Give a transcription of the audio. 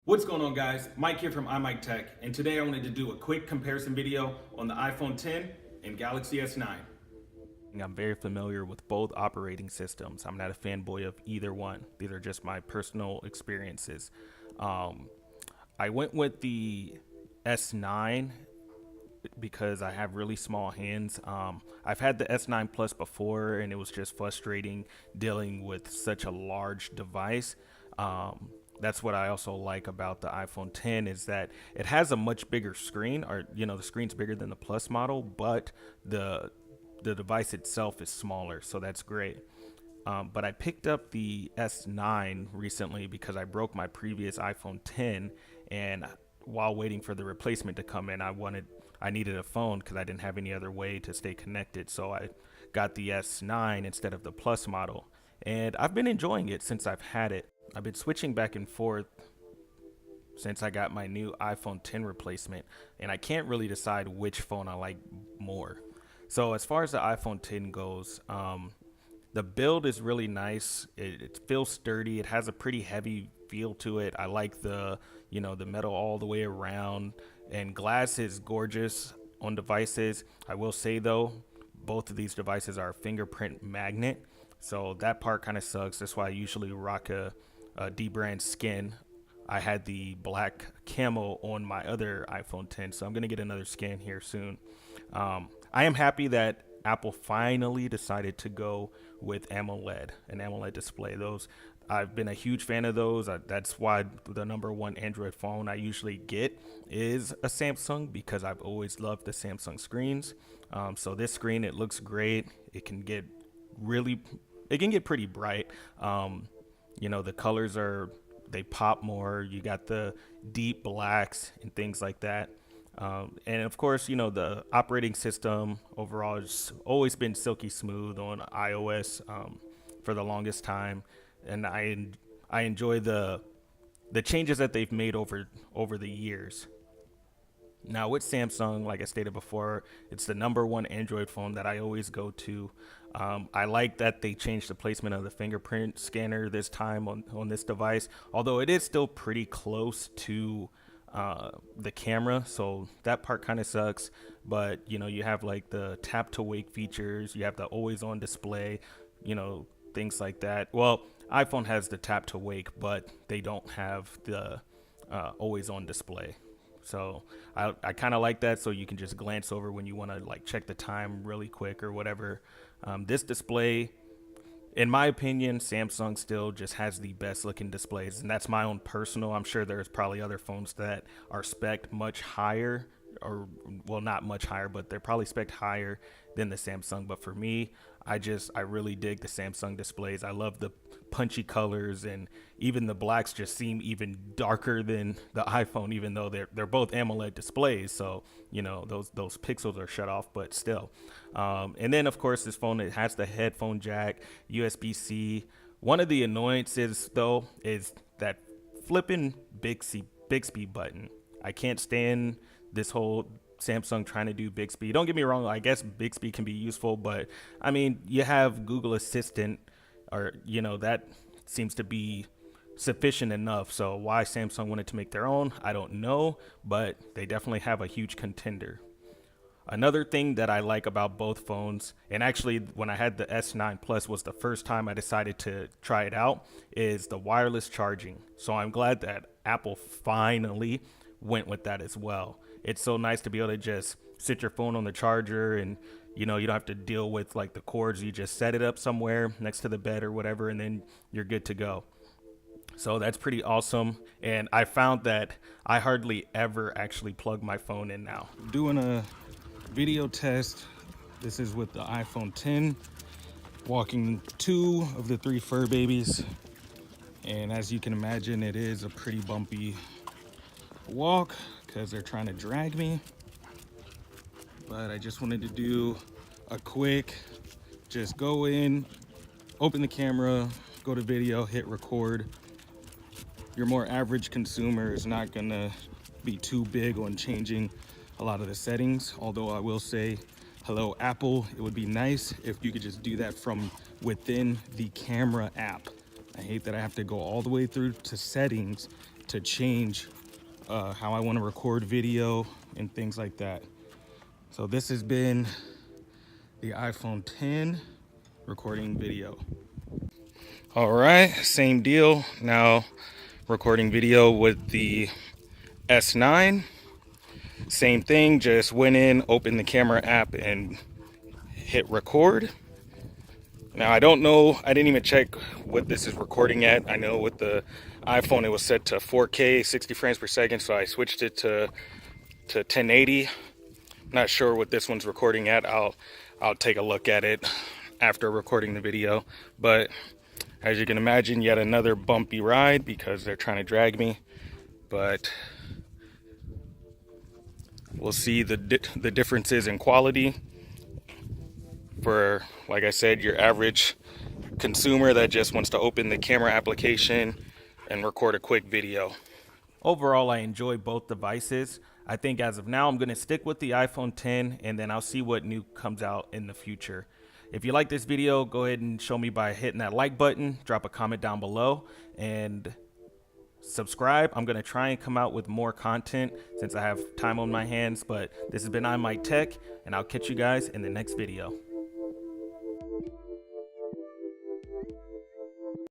What's going on, guys? Mike here from iMike Tech, and today I wanted to do a quick comparison video on the iPhone 10 and Galaxy S9. I'm very familiar with both operating systems. I'm not a fanboy of either one. These are just my personal experiences. I went with the S9 because I have really small hands. I've had the S9 Plus before, and it was just frustrating dealing with such a large device. That's what I also like about the iPhone 10 is that it has a much bigger screen, or the screen's bigger than the Plus model, but the device itself is smaller, so that's great. But I picked up the S9 recently because I broke my previous iPhone 10, and while waiting for the replacement to come in, I needed a phone because I didn't have any other way to stay connected. So I got the S9 instead of the Plus model, and I've been enjoying it since I've had it. I've been switching back and forth since I got my new iPhone 10 replacement, and I can't really decide which phone I like more. So as far as the iPhone 10 goes, the build is really nice. It feels sturdy. It has a pretty heavy feel to it. I like the metal all the way around, and glass is gorgeous on devices. I will say though, both of these devices are fingerprint magnet, so that part kind of sucks. That's why I usually rock a D-brand skin. I had the black camo on my other iPhone 10, so I'm gonna get another skin here soon. I am happy that Apple finally decided to go with AMOLED, an AMOLED display. Those I've been a huge fan of those. That's why the number one Android phone I usually get is a Samsung, because I've always loved the Samsung screens. So this screen, it looks great. It can get pretty bright. The colors they pop more. You got the deep blacks and things like that. And of course, the operating system overall has always been silky smooth on iOS for the longest time, and I enjoy the changes that they've made over the years. Now with Samsung, like I stated before, it's the number one Android phone that I always go to. I like that they changed the placement of the fingerprint scanner this time on this device, although it is still pretty close to the camera, so that part kind of sucks. But you have like the tap to wake features, you have the always on display, things like that. Well, iPhone has the tap to wake, but they don't have the always on display. So I kind of like that, so you can just glance over when you want to like check the time really quick or whatever. This display, in my opinion, Samsung still just has the best looking displays, and that's my own personal. I'm sure there's probably other phones that are spec'd much higher, or well, not much higher, but they're probably spec'd higher than the Samsung. But for me, I really dig the Samsung displays. I love the punchy colors, and even the blacks just seem even darker than the iPhone, even though they're both AMOLED displays. So those pixels are shut off, but still. And then of course this phone, it has the headphone jack, USB-C. One of the annoyances though is that flipping Bixby button. I can't stand this whole Samsung trying to do Bixby. Don't get me wrong, I guess Bixby can be useful, but I mean, you have Google Assistant, or that seems to be sufficient enough. So why Samsung wanted to make their own, I don't know, but they definitely have a huge contender. Another thing that I like about both phones, and actually when I had the S9 Plus was the first time I decided to try it out, is the wireless charging. So I'm glad that Apple finally went with that as well. It's so nice to be able to just sit your phone on the charger, and you don't have to deal with like the cords. You just set it up somewhere next to the bed or whatever, and then you're good to go. So that's pretty awesome. And I found that I hardly ever actually plug my phone in now. Doing a video test. This is with the iPhone 10, walking 2 of the 3 fur babies. And as you can imagine, it is a pretty bumpy walk because they're trying to drag me. But I just wanted to do a quick, just go in, open the camera, go to video, hit record. Your more average consumer is not gonna be too big on changing a lot of the settings. Although I will say, hello Apple, it would be nice if you could just do that from within the camera app. I hate that I have to go all the way through to settings to change how I want to record video and things like that. So this has been the iPhone 10 recording video. All right, same deal. Now recording video with the S9. Same thing, just went in, opened the camera app and hit record. Now I don't know, I didn't even check what this is recording at. I know with the iPhone it was set to 4K, 60 frames per second, so I switched it to 1080. Not sure what this one's recording at. I'll take a look at it after recording the video. But as you can imagine, yet another bumpy ride because they're trying to drag me. But we'll see the differences in quality for, like I said, your average consumer that just wants to open the camera application and record a quick video. Overall, I enjoy both devices. I think as of now, I'm going to stick with the iPhone 10 and then I'll see what new comes out in the future. If you like this video, go ahead and show me by hitting that like button, drop a comment down below, and subscribe. I'm going to try and come out with more content since I have time on my hands, but this has been I My Tech, and I'll catch you guys in the next video.